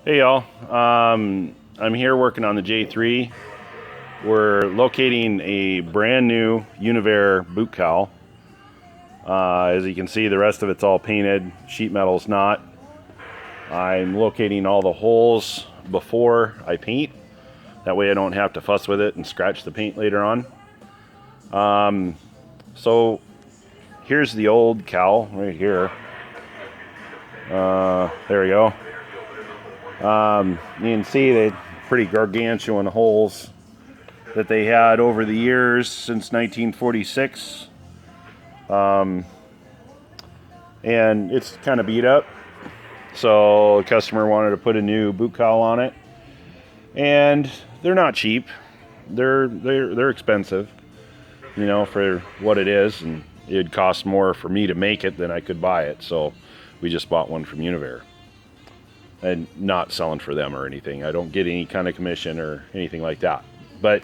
Hey y'all, I'm here working on the J-3. We're locating a brand new Univair boot cowl. As you can see, the rest of it's all painted, sheet metal's not. I'm locating all the holes before I paint. That way I don't have to fuss with it and scratch the paint later on. So here's the old cowl right here. There we go. You can see the pretty gargantuan holes that they had over the years since 1946. And it's kind of beat up. So the customer wanted to put a new boot cowl on it. And they're not cheap. They're expensive, you know, for what it is, and it'd cost more for me to make it than I could buy it. So we just bought one from Univair. And not selling for them or anything. I don't get any kind of commission or anything like that. But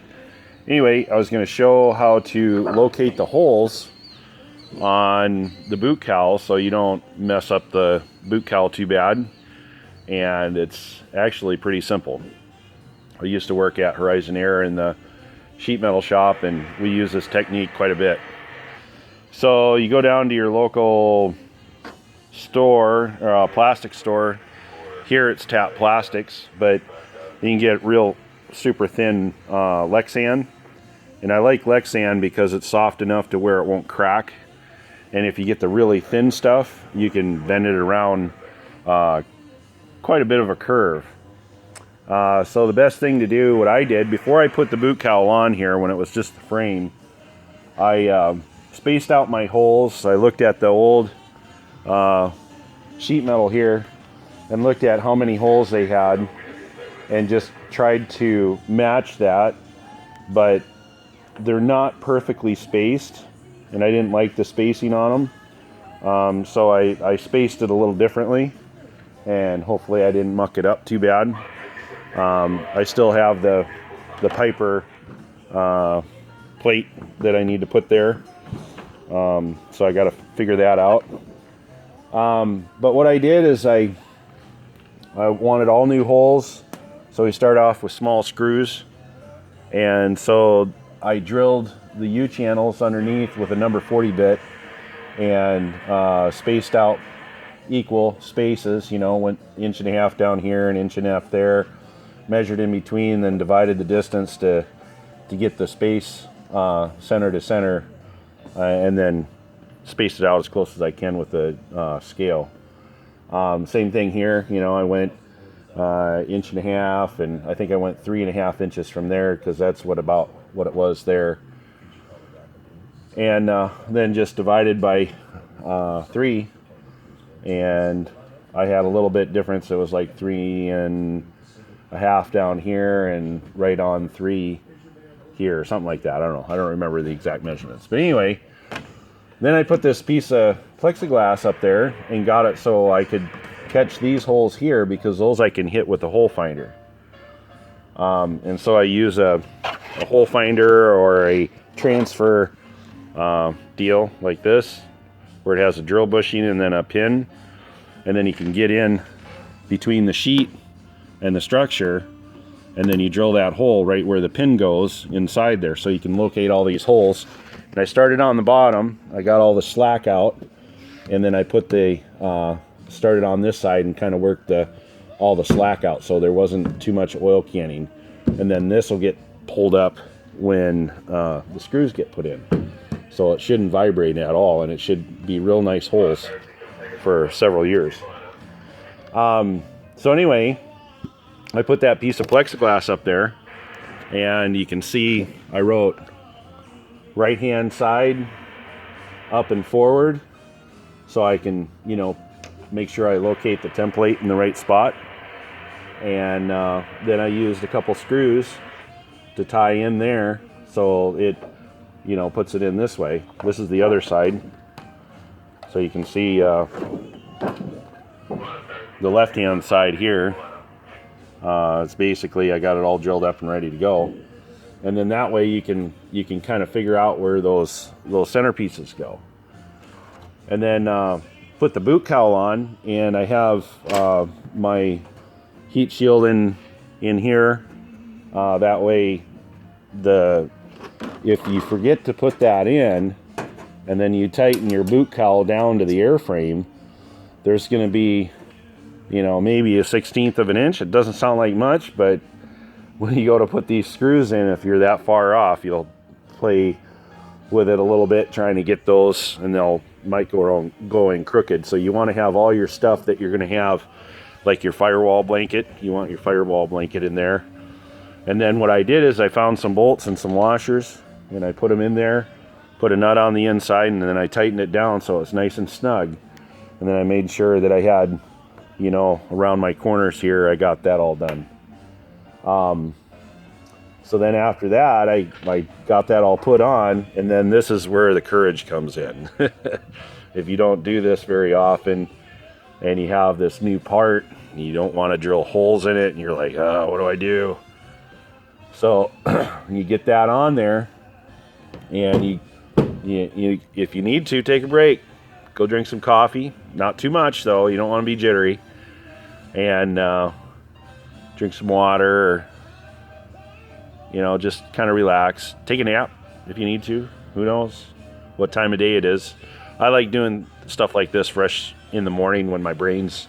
anyway, I was going to show how to locate the holes on the boot cowl so you don't mess up the boot cowl too bad. And it's actually pretty simple. I used to work at Horizon Air in the sheet metal shop, and we use this technique quite a bit. So you go down to your local store, or plastic store. Here it's Tap Plastics, but you can get real super thin Lexan. And I like Lexan because it's soft enough to where it won't crack. And if you get the really thin stuff, you can bend it around quite a bit of a curve. So the best thing to do, what I did, before I put the boot cowl on here when it was just the frame, I spaced out my holes. I looked at the old sheet metal here and looked at how many holes they had and just tried to match that, but they're not perfectly spaced, and I didn't like the spacing on them. So I spaced it a little differently, and hopefully I didn't muck it up too bad. I still have the Piper plate that I need to put there, so I got to figure that out. But what I did is I wanted all new holes, so we start off with small screws, and so I drilled the U channels underneath with a number 40 bit and spaced out equal spaces, you know, went 1.5 inches down here, 1.5 inches there, measured in between, then divided the distance to get the space center to center, and then spaced it out as close as I can with the scale. Same thing here, you know, I went 1.5 inches, and I think I went 3.5 inches from there because that's about what it was there. And then just divided by 3, and I had a little bit difference. It was like 3.5 down here and right on 3 here, something like that. I don't know. I don't remember the exact measurements. But anyway, then I put this piece of plexiglass up there and got it so I could catch these holes here, because those I can hit with a hole finder. And so I use a hole finder or a transfer deal like this, where it has a drill bushing and then a pin, and then you can get in between the sheet and the structure, and then you drill that hole right where the pin goes inside there, so you can locate all these holes. And I started on the bottom, I got all the slack out, and then I put the started on this side and kind of worked all the slack out so there wasn't too much oil canning. And then this will get pulled up when the screws get put in, so it shouldn't vibrate at all, and it should be real nice holes for several years. So anyway, I put that piece of plexiglass up there, and you can see I wrote right hand side up and forward, so I can, you know, make sure I locate the template in the right spot. And then I used a couple screws to tie in there, so it, you know, puts it in this way. This is the other side, so you can see the left hand side here. It's basically, I got it all drilled up and ready to go. And then that way you can kind of figure out where those little centerpieces go. And then put the boot cowl on, and I have my heat shield in here. That way, if you forget to put that in, and then you tighten your boot cowl down to the airframe, there's going to be, you know, maybe a 1/16 of an inch. It doesn't sound like much, but when you go to put these screws in, if you're that far off, you'll play with it a little bit trying to get those, and they'll might go in crooked. So you want to have all your stuff that you're going to have, like your firewall blanket. You want your firewall blanket in there. And then what I did is I found some bolts and some washers, and I put them in there, put a nut on the inside, and then I tightened it down so it's nice and snug. And then I made sure that I had, you know, around my corners here, I got that all done. So then after that, I got that all put on, and then this is where the courage comes in. If you don't do this very often, and you have this new part, you don't want to drill holes in it, and you're like, oh, what do I do? So you get that on there, and you if you need to, take a break. Go drink some coffee. Not too much, though. You don't want to be jittery. And drink some water, or, you know, just kind of relax. Take a nap if you need to. Who knows what time of day it is. I like doing stuff like this fresh in the morning when my brain's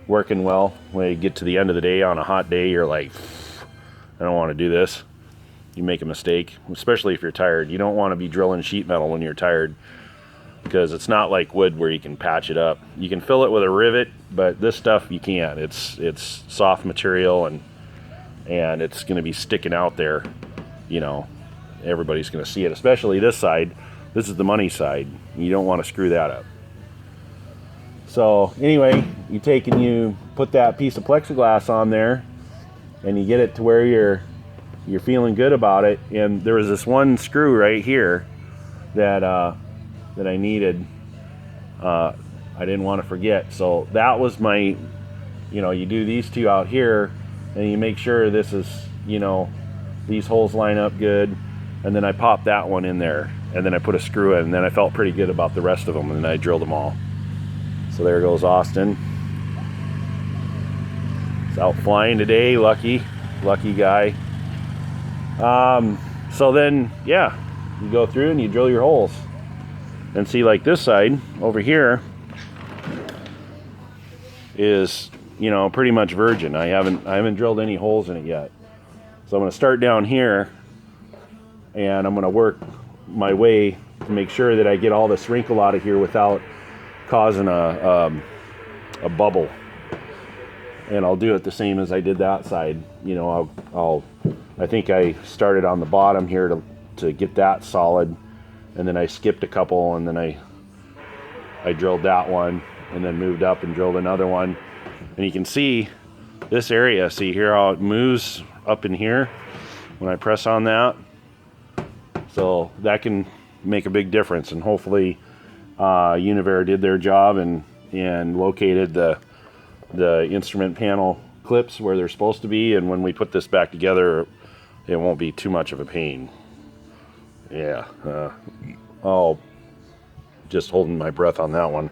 working well. When you get to the end of the day on a hot day, you're like, I don't want to do this. You make a mistake, especially if you're tired. You don't want to be drilling sheet metal when you're tired, because it's not like wood where you can patch it up. You can fill it with a rivet, but this stuff you can't. It's soft material, and it's going to be sticking out there. You know, everybody's going to see it, especially this side. This is the money side. You don't want to screw that up. So anyway, you take and you put that piece of plexiglass on there, and you get it to where you're feeling good about it. And there was this one screw right here that I needed. I didn't want to forget. So that was my, you know, you do these two out here, and you make sure this is, you know, these holes line up good. And then I popped that one in there, and then I put a screw in, and then I felt pretty good about the rest of them, and then I drilled them all. So there goes Austin. He's out flying today, lucky guy. So then, yeah, you go through and you drill your holes. And see, like this side over here is, you know, pretty much virgin. I haven't drilled any holes in it yet. So I'm going to start down here, and I'm going to work my way to make sure that I get all this wrinkle out of here without causing a bubble. And I'll do it the same as I did that side. You know, I think I started on the bottom here to get that solid, and then I skipped a couple, and then I drilled that one, and then moved up and drilled another one. And you can see this area, see here how it moves up in here when I press on that. So that can make a big difference, and hopefully Univer did their job and located the instrument panel clips where they're supposed to be, and when we put this back together, it won't be too much of a pain. Yeah, oh, just holding my breath on that one.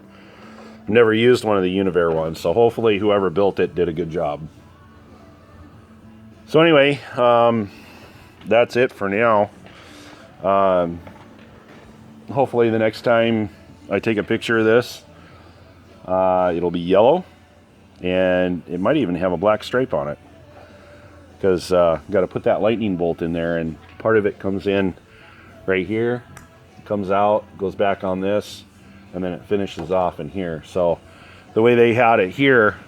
I've never used one of the Univer ones, so hopefully whoever built it did a good job. So anyway, that's it for now. Hopefully the next time I take a picture of this, it'll be yellow, and it might even have a black stripe on it, because got to put that lightning bolt in there, and part of it comes in right here, comes out, goes back on this, and then it finishes off in here. So the way they had it here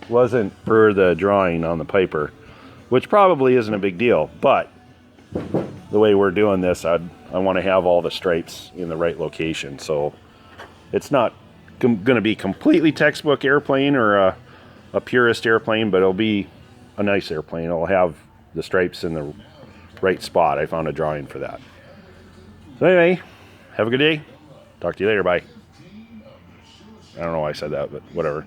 wasn't per the drawing on the Piper, which probably isn't a big deal, but the way we're doing this, I want to have all the stripes in the right location. So it's not going to be completely textbook airplane or a purist airplane, but it'll be a nice airplane. It'll have the stripes in the right spot. I found a drawing for that. So anyway, have a good day. Talk to you later. Bye. I don't know why I said that, but whatever.